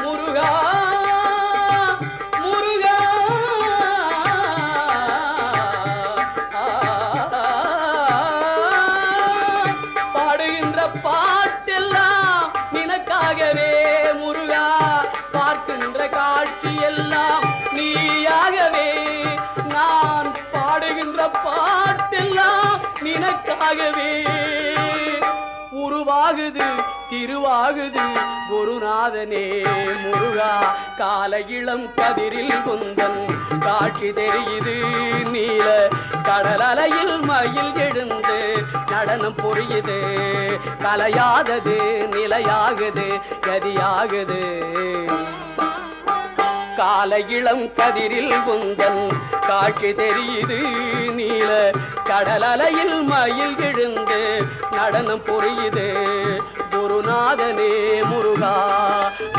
முருகா முருகா பாடுகின்ற பாட்டெல்லாம் நினக்காகவே முருகா, பார்க்கின்ற காட்சி எல்லாம் நீயாகவே. நான் பாடுகின்ற பாட்டெல்லாம் நினக்காகவே. உருவாகுது திருவாகுது குருநாதனே முருகா, கால இளம் கதிரில் குந்தன் காட்சி தெரியுது. நீல கடல் அலையில் மயில் எழுந்து நடனம் புரியுது. கலையாதது நிலையாகுது கதியாகுது. கால இளம் கதிரில் குந்தன் காட்சி தெரியுது. நீல கடல் அலையில் மயில் எழுந்து நடனம் புரியுது. குருநாதனே முருகா.